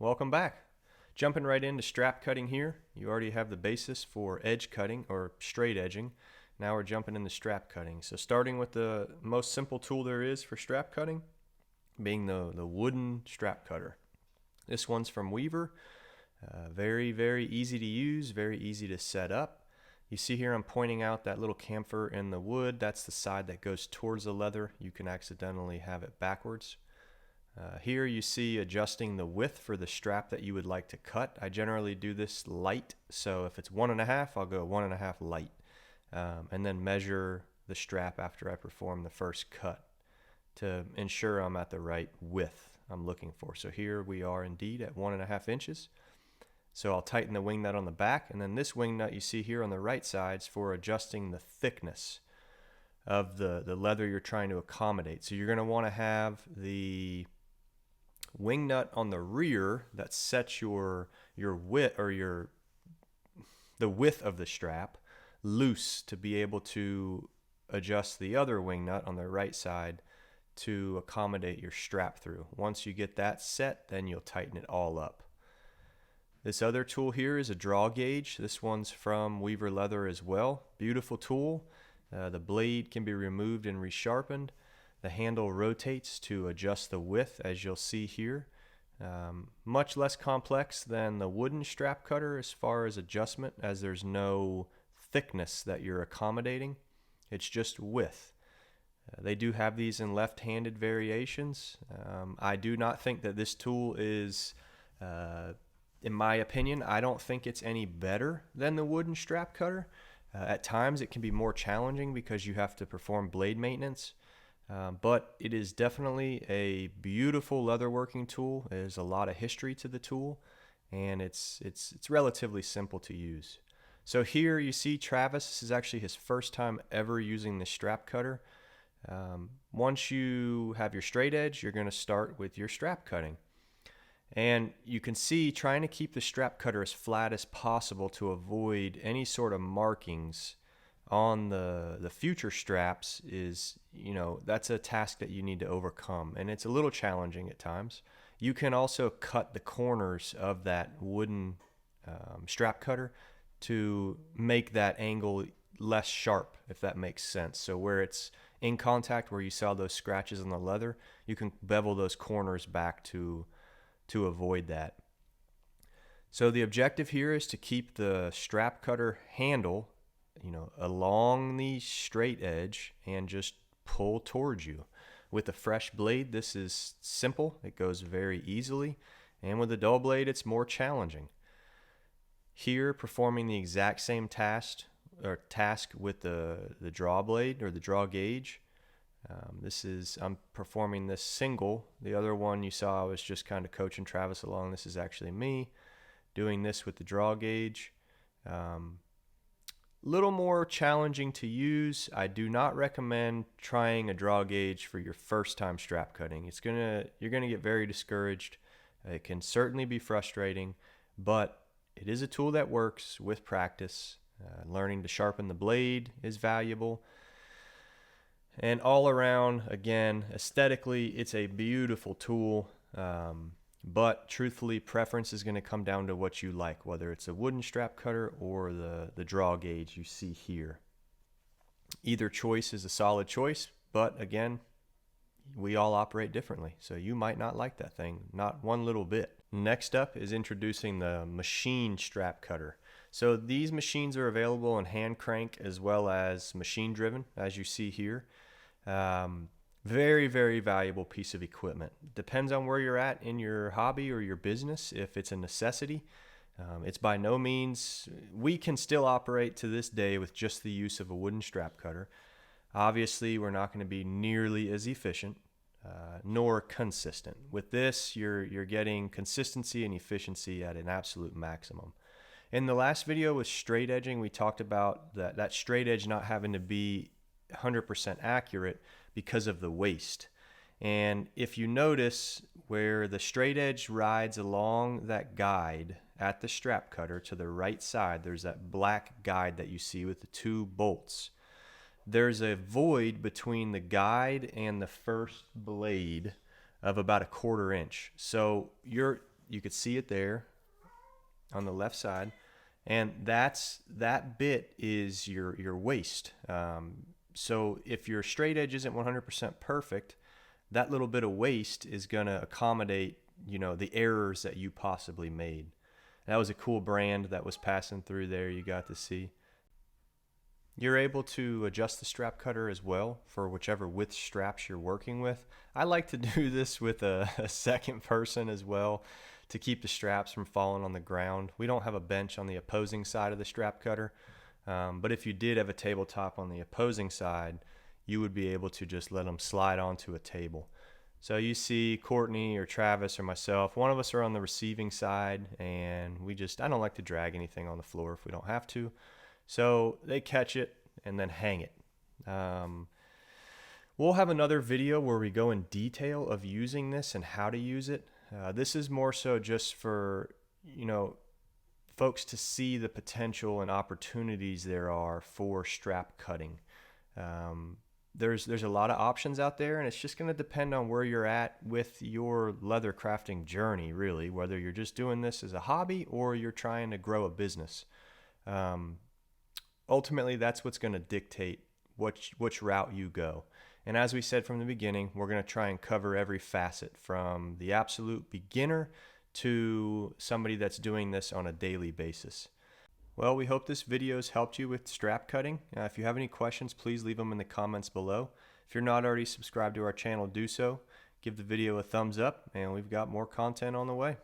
Welcome back. Jumping right into strap cutting here. You already have the basis for edge cutting or straight edging. Now we're jumping into strap cutting. So starting with the most simple tool there is for strap cutting, being the wooden strap cutter. This one's from Weaver. Very easy to use, very easy to set up. You see here I'm pointing out that little chamfer in the wood. That's the side that goes towards the leather. You can accidentally have it backwards. Here you see adjusting the width for the strap that you would like to cut. I generally do this light, so if it's 1.5, I'll go 1.5 light, and then measure the strap after I perform the first cut to ensure I'm at the right width I'm looking for. So here we are indeed at 1.5 inches. So I'll tighten the wing nut on the back, and then this wing nut you see here on the right side is for adjusting the thickness of the leather you're trying to accommodate. So you're going to want to have the wing nut on the rear that sets your width or the width of the strap loose to be able to adjust the other wing nut on the right side to accommodate your strap through. Once you get that set, then you'll tighten it all up. This other tool here is a draw gauge. This one's from Weaver Leather as well. Beautiful tool. The blade can be removed and resharpened. The handle rotates to adjust the width, as you'll see here. Much less complex than the wooden strap cutter as far as adjustment, as there's no thickness that you're accommodating. It's just width. They do have these in left-handed variations. I do not think that this tool is, in my opinion, I don't think it's any better than the wooden strap cutter. At times it can be more challenging because you have to perform blade maintenance. But it is definitely a beautiful leatherworking tool. There's a lot of history to the tool, and it's relatively simple to use. So here you see Travis. This is actually his first time ever using the strap cutter. Once you have your straight edge, you're going to start with your strap cutting. And you can see trying to keep the strap cutter as flat as possible to avoid any sort of markings on the future straps is, that's a task that you need to overcome, and it's a little challenging at times. You can also cut the corners of that wooden strap cutter to make that angle less sharp, if that makes sense. So where it's in contact, where you saw those scratches on the leather, you can bevel those corners back to avoid that. So the objective here is to keep the strap cutter handle along the straight edge and just pull towards you. With a fresh blade, this is simple. It goes very easily. And with a dull blade, it's more challenging. Here, performing the exact same task with the draw blade or the draw gauge. I'm performing this single. The other one you saw I was just kind of coaching Travis along. This is actually me doing this with the draw gauge. Little more challenging to use. I do not recommend trying a draw gauge for your first time strap cutting. You're gonna get very discouraged. It can certainly be frustrating, but it is a tool that works with practice. Learning to sharpen the blade is valuable. And all around, again, aesthetically, it's a beautiful tool. But truthfully, preference is going to come down to what you like, whether it's a wooden strap cutter or the draw gauge you see here. Either choice is a solid choice, but again, we all operate differently, so you might not like that thing, not one little bit. Next up is introducing the machine strap cutter. So these machines are available in hand crank as well as machine driven, as you see here. Very valuable piece of equipment. Depends on where you're at in your hobby or your business. If it's a necessity, it's by no means. We can still operate to this day with just the use of a wooden strap cutter. Obviously, we're not going to be nearly as efficient nor consistent. With this, you're getting consistency and efficiency at an absolute maximum. In the last video with straight edging, we talked about that straight edge not having to be 100% accurate because of the waste. And if you notice where the straight edge rides along that guide at the strap cutter to the right side, there's that black guide that you see with the two bolts. There's a void between the guide and the first blade of about 1/4 inch. So you could see it there on the left side, and that bit is your waist. So if your straight edge isn't 100% perfect, that little bit of waste is going to accommodate, the errors that you possibly made. That was a cool brand that was passing through there, you got to see. You're able to adjust the strap cutter as well for whichever width straps you're working with. I like to do this with a second person as well to keep the straps from falling on the ground. We don't have a bench on the opposing side of the strap cutter, but if you did have a tabletop on the opposing side, you would be able to just let them slide onto a table. So you see Courtney or Travis or myself, one of us are on the receiving side, and I don't like to drag anything on the floor if we don't have to. So they catch it and then hang it. We'll have another video where we go in detail of using this and how to use it. This is more so just for, folks to see the potential and opportunities there are for strap cutting. There's a lot of options out there, and it's just going to depend on where you're at with your leather crafting journey, really, whether you're just doing this as a hobby or you're trying to grow a business. Ultimately, that's what's going to dictate which route you go. And as we said from the beginning, we're going to try and cover every facet, from the absolute beginner to somebody that's doing this on a daily basis. Well, we hope this video has helped you with strap cutting. If you have any questions, please leave them in the comments below. If you're not already subscribed to our channel, do so. Give the video a thumbs up, and we've got more content on the way.